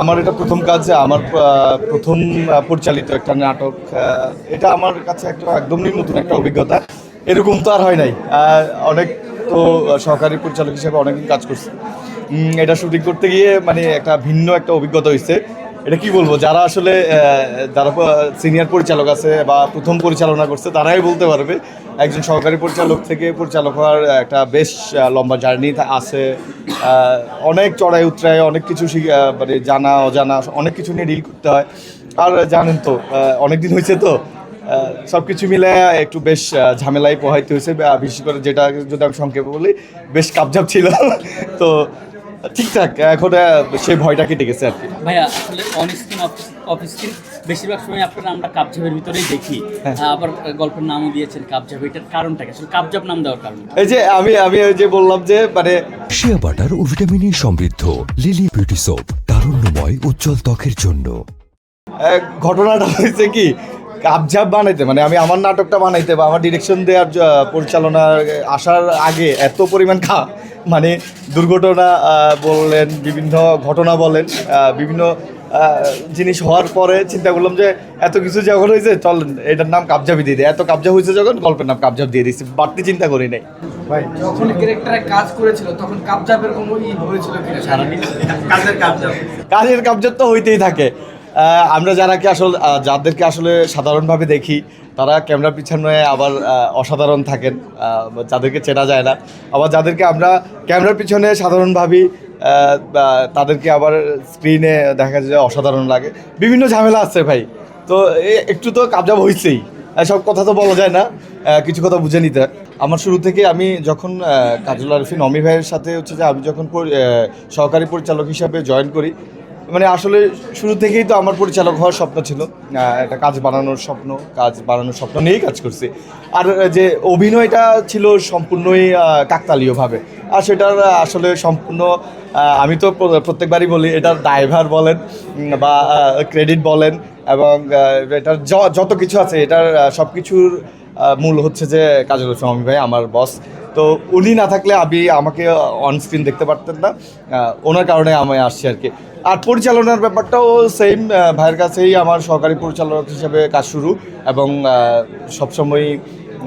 আমার এটা প্রথম কাজ, আমার প্রথম পরিচালিত একটা নাটক। এটা আমার কাছে একটা একদমই নতুন একটা অভিজ্ঞতা। এরকম তো আর হয় নাই। অনেক তো সহকারী পরিচালক হিসেবে অনেকদিন কাজ করছি। এটা শুটিং করতে গিয়ে মানে একটা ভিন্ন একটা অভিজ্ঞতা হয়েছে। এটা কি বলবো, যারা আসলে যারা সিনিয়র পরিচালক আছে বা প্রথম পরিচালনা করছে তারাই বলতে পারবে। একজন সহকারী পরিচালক থেকে পরিচালক হওয়ার একটা বেশ লম্বা জার্নি আছে। অনেক চড়াই উতরায় অনেক কিছু মানে জানা অজানা অনেক কিছু নিয়ে ডিল করতে হয়। আর জানেন তো অনেক দিন হয়েছে তো সব কিছু মিলে একটু বেশ ঝামেলায় পোহাইতে হয়েছে। বিশেষ করে যেটা যদি আমি সংক্ষেপে বলি, বেশ কাপঝাপ ছিল। তো ঠিকঠাক এখন সেই ভয়টা কেটে গেছে আর কি। ভাইয়া আসলে অন স্ক্রিন অফ স্ক্রিন বেশিরভাগ সময় আপনারা আমরা কাপঝাপের ভিতরেই দেখি। আবার গল্পের নামও দিয়েছেন কাপঝাপ, এটার কারণটা কি আসলে কাপঝাপ নাম দেওয়ার কারণ? এই যে আমি ওই যে বললাম যে মানে শিয়া বাটার ও ভিটামিনে সমৃদ্ধ লিলি বিউটি সোপ, তারুণ্যময় উজ্জ্বল ত্বকের জন্য। ঘটনাটা হয়েছে কি, কাপঝাপ বানাইতে মানে আমি আমার নাটকটা বানাইতে বা আমার ডিরেকশন দেওয়ার পরিচালনার আসার আগে এত পরিমাণ মানে দুর্ঘটনা বললেন, বিভিন্ন ঘটনা বলেন, বিভিন্ন জিনিস হওয়ার পরে চিন্তা করলাম যে এত কিছু যখন হয়েছে চল এটার নাম কাপঝাপই দিয়ে দিই। এত কাপঝাপ হয়েছে যখন গল্পের নাম কাপঝাপ দিয়ে দিচ্ছি, বাড়তি চিন্তা করি নাই। ভাই যখন ক্যারেক্টারে কাজ করেছিল তখন কাপঝাপের কোনো হয়েছিল কিনা সারাদিন? কাজের কাপঝাপ তো হইতেই থাকে। আমরা যাদেরকে আসলে সাধারণভাবে দেখি তারা ক্যামেরার পিছনে আবার অসাধারণ থাকেন, যাদেরকে চেনা যায় না। আবার যাদেরকে আমরা ক্যামেরার পিছনে সাধারণ ভাবি তাদেরকে আবার স্ক্রিনে দেখা যায় অসাধারণ লাগে। বিভিন্ন ঝামেলা আছে ভাই। তো একটু তো কাবজাব হয়েছেই, সব কথা তো বলা যায় না, কিছু কথা বুঝে নিতে। আমার শুরু থেকে আমি যখন কাজল আরিফিন অমি ভাইয়ের সাথে হচ্ছে যে আমি যখন সহকারী পরিচালক হিসাবে জয়েন করি, মানে আসলে শুরু থেকেই তো আমার পরিচালক হওয়ার স্বপ্ন ছিল। একটা কাজ বানানোর স্বপ্ন নিয়েই কাজ করছি। আর যে অভিনয়টা ছিল সম্পূর্ণই কাকতালীয়ভাবে, আর সেটার আসলে সম্পূর্ণ আমি তো প্রত্যেকবারই বলি এটার ড্রাইভার বলেন বা ক্রেডিট বলেন এবং এটার যত কিছু আছে এটার সব কিছুর মূল হচ্ছে যে কাজল হোসেন ভাই আমার বস। তো উনি না থাকলে আমাকে অন স্ক্রিন দেখতে পারতেন না, ওনার কারণে আমি আসছি আর কি। আর পরিচালনার ব্যাপারটাও সেম, ভাইয়ের কাছেই আমার সহকারী পরিচালক হিসেবে কাজ শুরু এবং সবসময়ই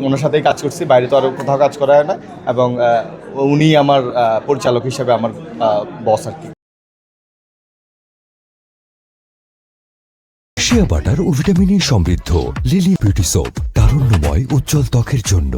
ওনার সাথেই কাজ করছি, বাইরে তো আর কোথাও কাজ করা হয় না। এবং উনি আমার পরিচালক হিসেবে আমার বস আর কি। শিয়া বাটার ও ভিটামিনে সমৃদ্ধ লিলি বিউটি সোপ, তারুণ্যময় উজ্জ্বল ত্বকের জন্য।